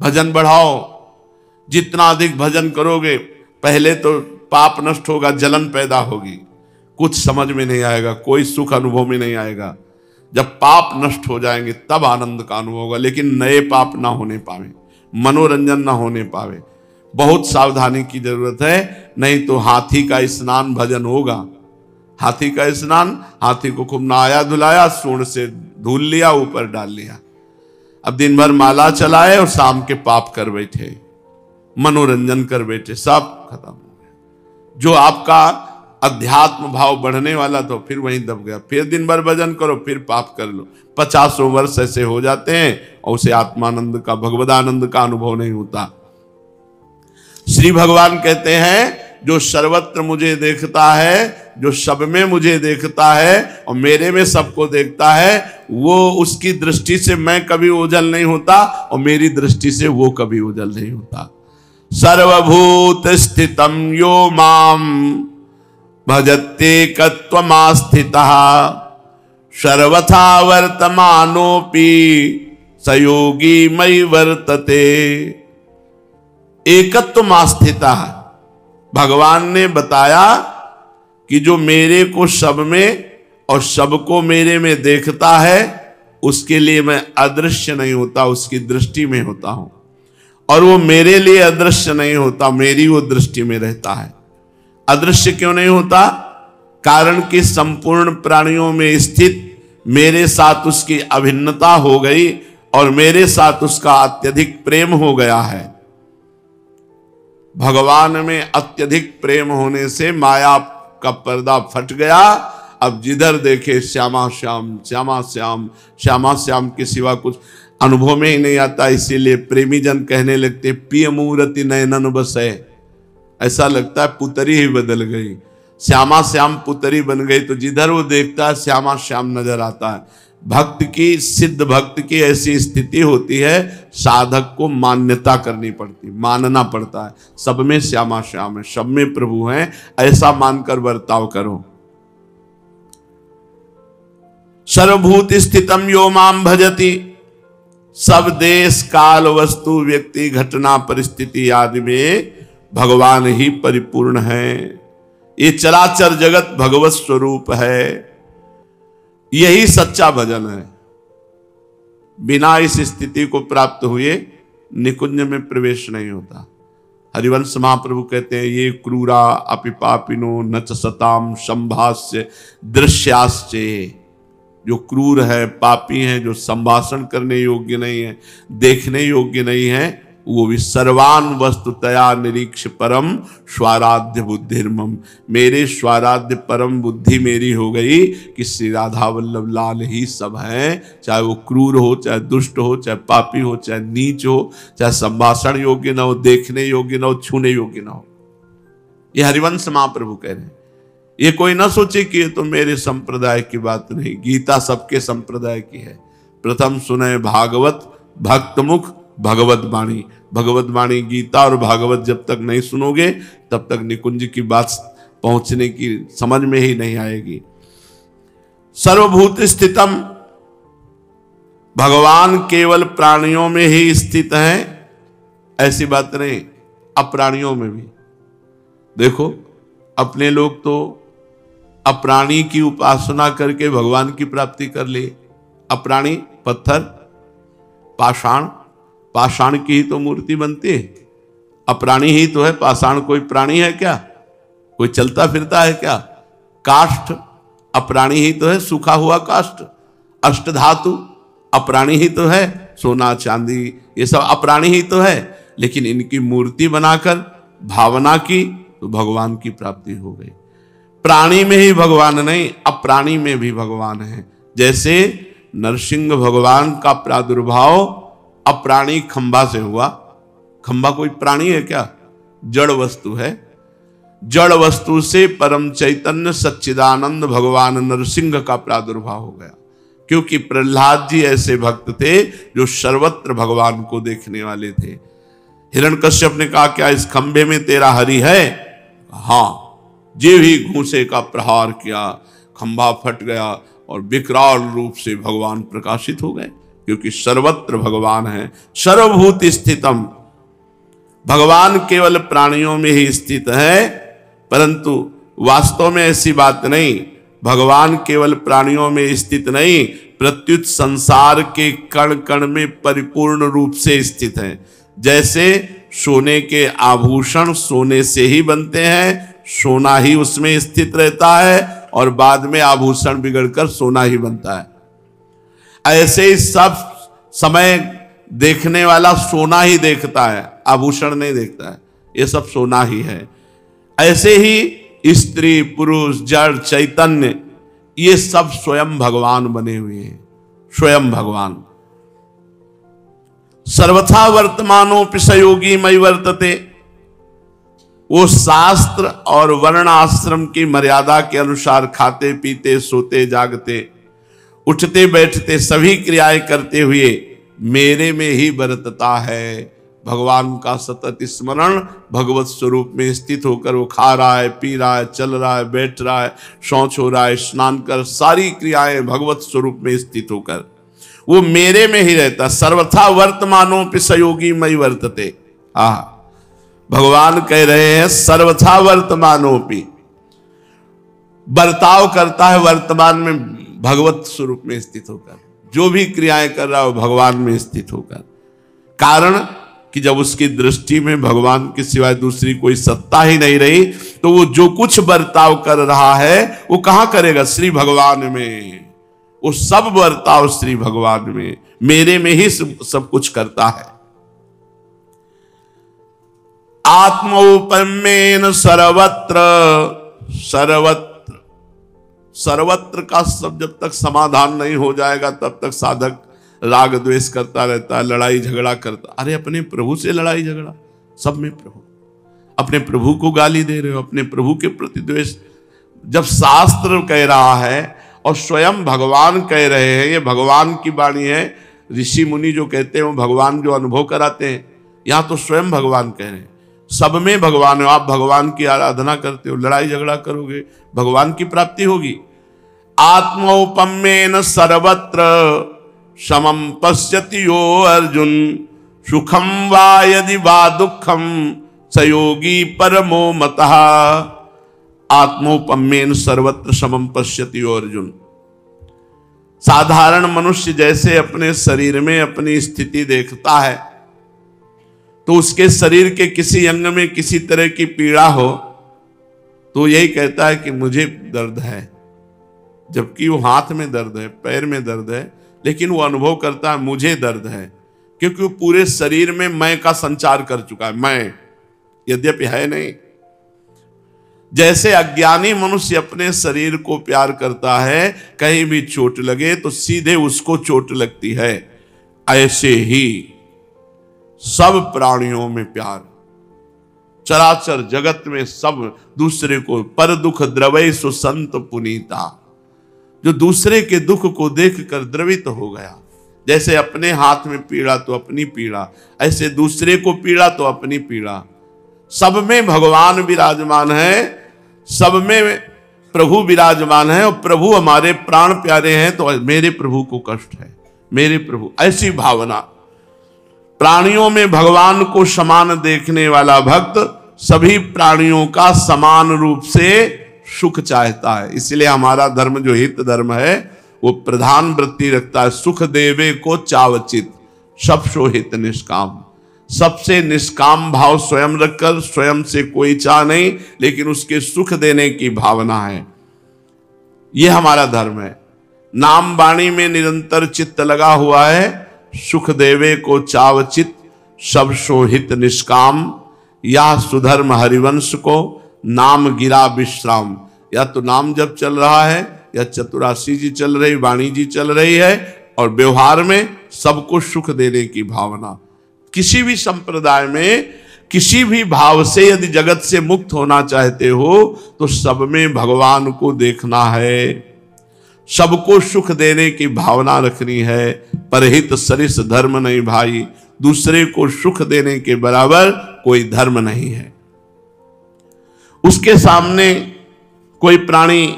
भजन बढ़ाओ, जितना अधिक भजन करोगे पहले तो पाप नष्ट होगा, जलन पैदा होगी, कुछ समझ में नहीं आएगा, कोई सुख अनुभव में नहीं आएगा। जब पाप नष्ट हो जाएंगे तब आनंद का अनुभव होगा, लेकिन नए पाप ना होने पावे, मनोरंजन ना होने पावे। बहुत सावधानी की जरूरत है, नहीं तो हाथी का स्नान भजन होगा। हाथी का स्नान, हाथी को खूब नहाया धुलाया, सूंड से धुल लिया, ऊपर डाल लिया, अब दिन भर माला चलाए और शाम के पाप कर बैठे, मनोरंजन कर बैठे, सब खत्म हो गया। जो आपका अध्यात्म भाव बढ़ने वाला तो फिर वहीं दब गया। फिर दिन भर भजन करो, फिर पाप कर लो, 50 वर्ष ऐसे हो जाते हैं और उसे आत्मानंद का, भगवदानंद का अनुभव नहीं होता। श्री भगवान कहते हैं जो सर्वत्र मुझे देखता है, जो सब में मुझे देखता है और मेरे में सबको देखता है, वो उसकी दृष्टि से मैं कभी ओझल नहीं होता और मेरी दृष्टि से वो कभी ओझल नहीं होता। सर्वभूत स्थितम यो माम भजत्येकत्वमास्थितः सर्वथा वर्तमानोपि सयोगी मयि वर्तते। एकत्वमास्थितः, भगवान ने बताया कि जो मेरे को सब में और सबको मेरे में देखता है, उसके लिए मैं अदृश्य नहीं होता, उसकी दृष्टि में होता हूं, और वो मेरे लिए अदृश्य नहीं होता, मेरी वो दृष्टि में रहता है। अदृश्य क्यों नहीं होता? कारण कि संपूर्ण प्राणियों में स्थित मेरे साथ उसकी अभिन्नता हो गई और मेरे साथ उसका अत्यधिक प्रेम हो गया है। भगवान में अत्यधिक प्रेम होने से माया का पर्दा फट गया। अब जिधर देखे श्यामा श्याम, श्यामा श्याम, श्यामा श्याम के सिवा कुछ अनुभव में ही नहीं आता। इसीलिए प्रेमी जन कहने लगते पिय मूर्ति नयनन बसे। ऐसा लगता है पुतरी ही बदल गई, श्यामा श्याम पुतरी बन गई, तो जिधर वो देखता है श्यामा श्याम नजर आता है। भक्त की, सिद्ध भक्त की ऐसी स्थिति होती है, साधक को मान्यता करनी पड़ती, मानना पड़ता है। सब में श्यामा श्याम है, सब में प्रभु हैं, ऐसा मानकर बर्ताव करो। सर्वभूत स्थितम यो माम भजति, सब देश काल वस्तु व्यक्ति घटना परिस्थिति आदि में भगवान ही परिपूर्ण है। ये चराचर जगत भगवत स्वरूप है, यही सच्चा भजन है। बिना इस स्थिति को प्राप्त हुए निकुंज में प्रवेश नहीं होता। हरिवंश महाप्रभु कहते हैं ये क्रूरा अपि पापिनो न च सताम संभाष्य दृश्याश्चे। जो क्रूर है, पापी हैं, जो संभाषण करने योग्य नहीं है, देखने योग्य नहीं है, वो भी सर्वान वस्तुतया निरीक्ष परम स्वाराध्य बुद्धिर्मम। मेरे स्वाराध्य परम बुद्धि मेरी हो गई कि श्री राधा वल्लभ लाल ही सब हैं। चाहे वो क्रूर हो, चाहे दुष्ट हो, चाहे पापी हो, चाहे नीच हो, चाहे संभाषण योग्य ना हो, देखने योग्य ना हो, छूने योग्य ना हो। ये हरिवंश महाप्रभु कह रहे हैं। ये कोई ना सोचे कि ये तो मेरे संप्रदाय की बात नहीं, गीता सबके संप्रदाय की है। प्रथम सुने भागवत भक्त मुख भगवत वाणी। भगवत वाणी गीता और भागवत जब तक नहीं सुनोगे तब तक निकुंज की बात पहुंचने की समझ में ही नहीं आएगी। सर्वभूत स्थितम, भगवान केवल प्राणियों में ही स्थित हैं ऐसी बात नहीं, अप्राणियों में भी। देखो अपने लोग तो अप्राणी की उपासना करके भगवान की प्राप्ति कर ली। अप्राणी पत्थर, पाषाण, पाषाण की ही तो मूर्ति बनती है। अप्राणी ही तो है पाषाण, कोई प्राणी है क्या? कोई चलता फिरता है क्या? काष्ठ अप्राणी ही तो है, सूखा हुआ काष्ठ। अष्टधातु अप्राणी ही तो है, सोना चांदी ये सब अप्राणी ही तो है। लेकिन इनकी मूर्ति बनाकर भावना की तो भगवान की प्राप्ति हो गई। प्राणी में ही भगवान नहीं, अप्राणी में भी भगवान है। जैसे नरसिंह भगवान का प्रादुर्भाव अप्राणी खंबा से हुआ। खंबा कोई प्राणी है क्या? जड़ वस्तु है। जड़ वस्तु से परम चैतन्य सच्चिदानंद भगवान नरसिंह का प्रादुर्भाव हो गया, क्योंकि प्रहलाद जी ऐसे भक्त थे जो सर्वत्र भगवान को देखने वाले थे। हिरण्यकश्यप ने कहा क्या इस खंबे में तेरा हरि है? हाँ। जे भी घूंसे का प्रहार किया, खंभा फट गया और विकराल रूप से भगवान प्रकाशित हो गए। क्योंकि सर्वत्र भगवान है। सर्वभूत स्थितम, भगवान केवल प्राणियों में ही स्थित है, परंतु वास्तव में ऐसी बात नहीं। भगवान केवल प्राणियों में स्थित नहीं, प्रत्युत संसार के कण कण में परिपूर्ण रूप से स्थित है। जैसे सोने के आभूषण सोने से ही बनते हैं, सोना ही उसमें स्थित रहता है और बाद में आभूषण बिगड़कर सोना ही बनता है, ऐसे ही सब समय देखने वाला सोना ही देखता है, आभूषण नहीं देखता है, ये सब सोना ही है। ऐसे ही स्त्री पुरुष जड़ चैतन्य ये सब स्वयं भगवान बने हुए हैं, स्वयं भगवान। सर्वथा वर्तमानोपि स योगी मयि वर्तते, वो शास्त्र और वर्ण आश्रम की मर्यादा के अनुसार खाते पीते सोते जागते उठते बैठते सभी क्रियाएं करते हुए मेरे में ही बरतता है। भगवान का सतत स्मरण, भगवत स्वरूप में स्थित होकर वो खा रहा है, पी रहा है, चल रहा है, बैठ रहा है, शौच हो रहा है, स्नान कर, सारी क्रियाएं भगवत स्वरूप में स्थित होकर वो मेरे में ही रहता। सर्वथा वर्तमानोपि स योगी मयि वर्तते। भगवान कह रहे हैं सर्वथा वर्तमानोपि, बर्ताव करता है वर्तमान में भगवत स्वरूप में स्थित होकर, जो भी क्रियाएं कर रहा है भगवान में स्थित होकर। कारण कि जब उसकी दृष्टि में भगवान के सिवाय दूसरी कोई सत्ता ही नहीं रही, तो वो जो कुछ बर्ताव कर रहा है वो कहां करेगा? श्री भगवान में। वो सब बर्ताव श्री भगवान में, मेरे में ही सब कुछ करता है। आत्मौपम्येन सर्वत्र, सर्वत्र सर्वत्र का सब जब तक समाधान नहीं हो जाएगा तब तक साधक राग द्वेष करता रहता है, लड़ाई झगड़ा करता। अरे अपने प्रभु से लड़ाई झगड़ा, सब में प्रभु, अपने प्रभु को गाली दे रहे हो, अपने प्रभु के प्रति द्वेष। जब शास्त्र कह रहा है और स्वयं भगवान कह रहे हैं, ये भगवान की वाणी है। ऋषि मुनि जो कहते हैं वो भगवान जो अनुभव कराते हैं, यहां तो स्वयं भगवान कह रहे हैं सब में भगवान हो। आप भगवान की आराधना करते हो, लड़ाई झगड़ा करोगे, भगवान की प्राप्ति होगी। आत्मौपम्येन सर्वत्र समम पश्यति यो अर्जुन, सुखम वा यदि वा दुखम स योगी परमो मतः। आत्मौपम्येन सर्वत्र समम पश्यति यो अर्जुन। साधारण मनुष्य जैसे अपने शरीर में अपनी स्थिति देखता है, तो उसके शरीर के किसी अंग में किसी तरह की पीड़ा हो तो यही कहता है कि मुझे दर्द है, जबकि वो हाथ में दर्द है, पैर में दर्द है, लेकिन वो अनुभव करता है मुझे दर्द है, क्योंकि वो पूरे शरीर में मैं का संचार कर चुका है। मैं यद्यपि है नहीं। जैसे अज्ञानी मनुष्य अपने शरीर को प्यार करता है, कहीं भी चोट लगे तो सीधे उसको चोट लगती है, ऐसे ही सब प्राणियों में प्यार, चराचर जगत में सब दूसरे को पर दुख द्रवै सुसंत पुनीता, जो दूसरे के दुख को देखकर द्रवित हो गया। जैसे अपने हाथ में पीड़ा तो अपनी पीड़ा, ऐसे दूसरे को पीड़ा तो अपनी पीड़ा। सब में भगवान विराजमान है, सब में प्रभु विराजमान है, और प्रभु हमारे प्राण प्यारे हैं, तो मेरे प्रभु को कष्ट है, मेरे प्रभु, ऐसी भावना। प्राणियों में भगवान को समान देखने वाला भक्त सभी प्राणियों का समान रूप से सुख चाहता है। इसलिए हमारा धर्म जो हित धर्म है वो प्रधान वृत्ति रखता है, सुख देवे को चावचित सब सो हित निष्काम। सबसे निष्काम भाव स्वयं रखकर, स्वयं से कोई चाह नहीं, लेकिन उसके सुख देने की भावना है। यह हमारा धर्म है। नाम वाणी में निरंतर चित्त लगा हुआ है। सुख देवे को चावचित सब सोहित निष्काम, या सुधर्म हरिवंश को नाम गिरा विश्राम। या तो नाम जब चल रहा है, या चतुरासी जी चल रही, वाणी जी चल रही है, और व्यवहार में सबको सुख देने की भावना। किसी भी संप्रदाय में किसी भी भाव से यदि जगत से मुक्त होना चाहते हो तो सब में भगवान को देखना है, सबको सुख देने की भावना रखनी है। परहित सरिस धर्म नहीं भाई, दूसरे को सुख देने के बराबर कोई धर्म नहीं है। उसके सामने कोई प्राणी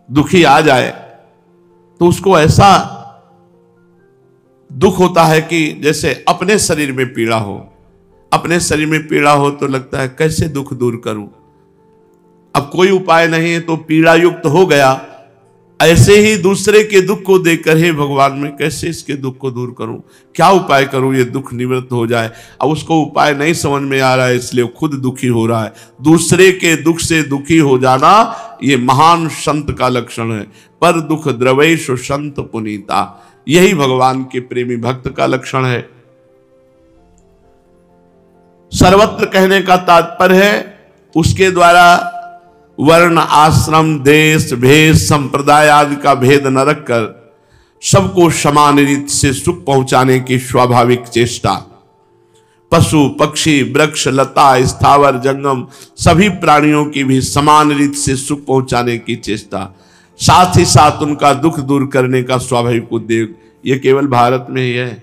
दुखी आ जाए तो उसको ऐसा दुख होता है कि जैसे अपने शरीर में पीड़ा हो, अपने शरीर में पीड़ा हो तो लगता है कैसे दुख दूर करूं, अब कोई उपाय नहीं है तो पीड़ा युक्त हो गया। ऐसे ही दूसरे के दुख को देखकर, हे भगवान मैं कैसे इसके दुख को दूर करूं, क्या उपाय करूं ये दुख निवृत्त हो जाए। अब उसको उपाय नहीं समझ में आ रहा है, इसलिए वो खुद दुखी हो रहा है। दूसरे के दुख से दुखी हो जाना ये महान संत का लक्षण है। पर दुख द्रवेश संत पुनीता, यही भगवान के प्रेमी भक्त का लक्षण है। सर्वत्र कहने का तात्पर्य है उसके द्वारा वर्ण आश्रम देश भेद संप्रदाय आदि का भेद न रखकर सबको समान रीति से सुख पहुंचाने की स्वाभाविक चेष्टा। पशु पक्षी वृक्ष लता स्थावर जंगम सभी प्राणियों की भी समान रीति से सुख पहुंचाने की चेष्टा, साथ ही साथ उनका दुख दूर करने का स्वाभाविक उद्देश्य। ये केवल भारत में ही है।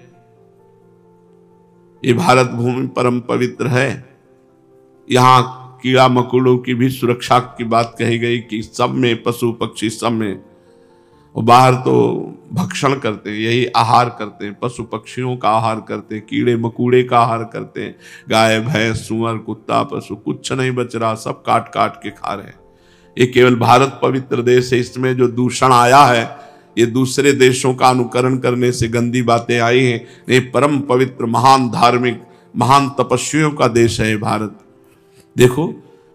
ये भारत भूमि परम पवित्र है। यहां कीड़ा मकोड़ों की भी सुरक्षा की बात कही गई कि सब में पशु पक्षी सब में, और बाहर तो भक्षण करते हैं, यही आहार करते हैं, पशु पक्षियों का आहार करते हैं, कीड़े मकोड़े का आहार करते हैं। गाय भैंस सुअर कुत्ता पशु कुछ नहीं बच रहा, सब काट काट के खा रहे हैं। ये केवल भारत पवित्र देश है, इसमें जो दूषण आया है ये दूसरे देशों का अनुकरण करने से गंदी बातें आई हैं। ये परम पवित्र महान धार्मिक महान तपस्वियों का देश है भारत। देखो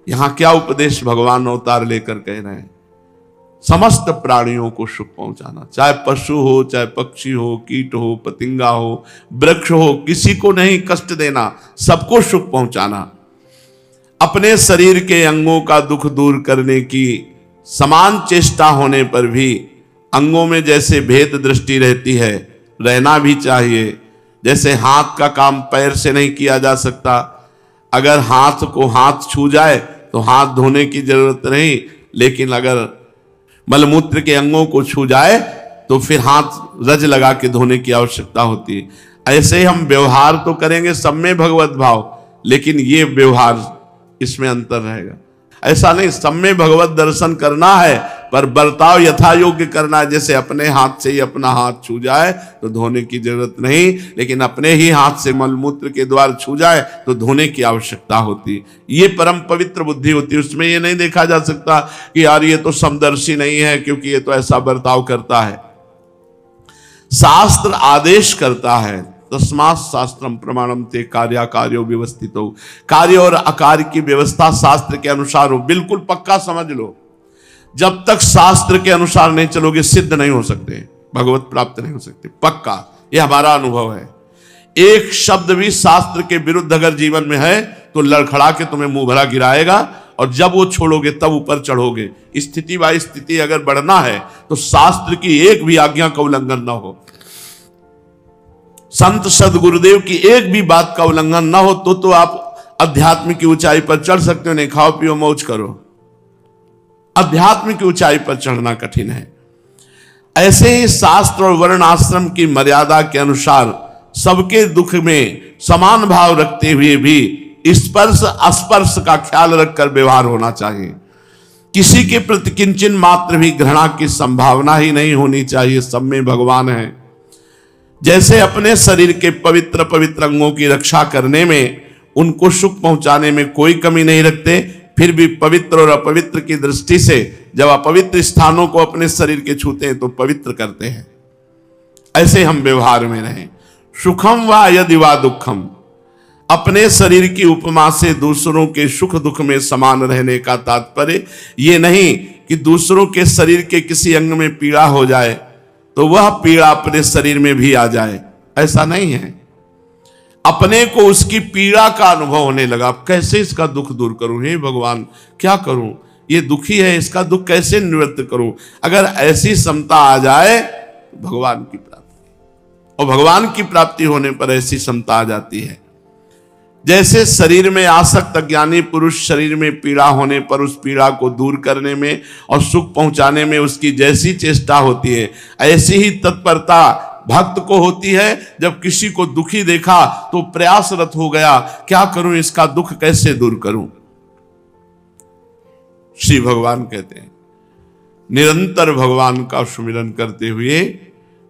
यहां क्या उपदेश भगवान अवतार लेकर कह रहे हैं, समस्त प्राणियों को सुख पहुंचाना, चाहे पशु हो चाहे पक्षी हो कीट हो पतिंगा हो वृक्ष हो, किसी को नहीं कष्ट देना, सबको सुख पहुंचाना। अपने शरीर के अंगों का दुख दूर करने की समान चेष्टा होने पर भी अंगों में जैसे भेद दृष्टि रहती है, रहना भी चाहिए। जैसे हाथ का काम पैर से नहीं किया जा सकता, अगर हाथ को हाथ छू जाए तो हाथ धोने की जरूरत नहीं, लेकिन अगर मलमूत्र के अंगों को छू जाए तो फिर हाथ रज लगा के धोने की आवश्यकता होती है। ऐसे हम व्यवहार तो करेंगे सब में भगवत भाव, लेकिन ये व्यवहार इसमें अंतर रहेगा। ऐसा नहीं सब में भगवत दर्शन करना है, पर बर्ताव यथा योग्य करना है। जैसे अपने हाथ से ही अपना हाथ छू जाए तो धोने की जरूरत नहीं, लेकिन अपने ही हाथ से मलमूत्र के द्वार छू जाए तो धोने की आवश्यकता होती। ये परम पवित्र बुद्धि होती है। उसमें ये नहीं देखा जा सकता कि यार ये तो समदर्शी नहीं है क्योंकि ये तो ऐसा बर्ताव करता है। शास्त्र आदेश करता है, तस्मात् शास्त्रम प्रमाणम ते कार्याकार्यो व्यवस्थितो, कार्य और अकार्य की व्यवस्था शास्त्र के अनुसार हो। बिल्कुल पक्का समझ लो, जब तक शास्त्र के अनुसार नहीं चलोगे सिद्ध नहीं हो सकते, भगवत प्राप्त नहीं हो सकते, पक्का। यह हमारा अनुभव है। एक शब्द भी शास्त्र के विरुद्ध अगर जीवन में है तो लड़खड़ा के तुम्हें मुंह भरा गिराएगा, और जब वो छोड़ोगे तब ऊपर चढ़ोगे। स्थिति बाई स्थिति अगर बढ़ना है तो शास्त्र की एक भी आज्ञा का उल्लंघन न हो, संत सदगुरुदेव की एक भी बात का उल्लंघन न हो तो आप अध्यात्म की ऊंचाई पर चढ़ सकते हो। नहीं खाओ पियो मौज करो, अध्यात्म की ऊंचाई पर चढ़ना कठिन है। ऐसे ही शास्त्र और वर्ण आश्रम की मर्यादा के अनुसार सबके दुख में समान भाव रखते हुए भी स्पर्श अस्पर्श का ख्याल रखकर व्यवहार होना चाहिए। किसी के प्रति किंचन मात्र भी घृणा की संभावना ही नहीं होनी चाहिए। सब में भगवान है। जैसे अपने शरीर के पवित्र पवित्र अंगों की रक्षा करने में, उनको सुख पहुंचाने में कोई कमी नहीं रखते, फिर भी पवित्र और अपवित्र की दृष्टि से जब अपवित्र स्थानों को अपने शरीर के छूते हैं तो पवित्र करते हैं। ऐसे हम व्यवहार में रहें। सुखम व यदि वा दुखम, अपने शरीर की उपमा से दूसरों के सुख दुख में समान रहने का तात्पर्य ये नहीं कि दूसरों के शरीर के किसी अंग में पीड़ा हो जाए तो वह पीड़ा अपने शरीर में भी आ जाए, ऐसा नहीं है। अपने को उसकी पीड़ा का अनुभव होने लगा, कैसे इसका दुख दूर करूं, हे भगवान क्या करूं, ये दुखी है, इसका दुख कैसे निवृत्त करूं। अगर ऐसी क्षमता आ जाए भगवान की प्राप्ति, और भगवान की प्राप्ति होने पर ऐसी क्षमता आ जाती है। जैसे शरीर में आसक्त अज्ञानी पुरुष शरीर में पीड़ा होने पर उस पीड़ा को दूर करने में और सुख पहुंचाने में उसकी जैसी चेष्टा होती है, ऐसी ही तत्परता भक्त को होती है। जब किसी को दुखी देखा तो प्रयासरत हो गया, क्या करूं, इसका दुख कैसे दूर करूं। श्री भगवान कहते हैं निरंतर भगवान का सुमिरन करते हुए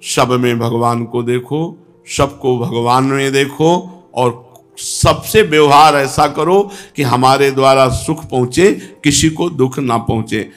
सब में भगवान को देखो, सबको भगवान में देखो और सबसे व्यवहार ऐसा करो कि हमारे द्वारा सुख पहुंचे, किसी को दुख ना पहुंचे।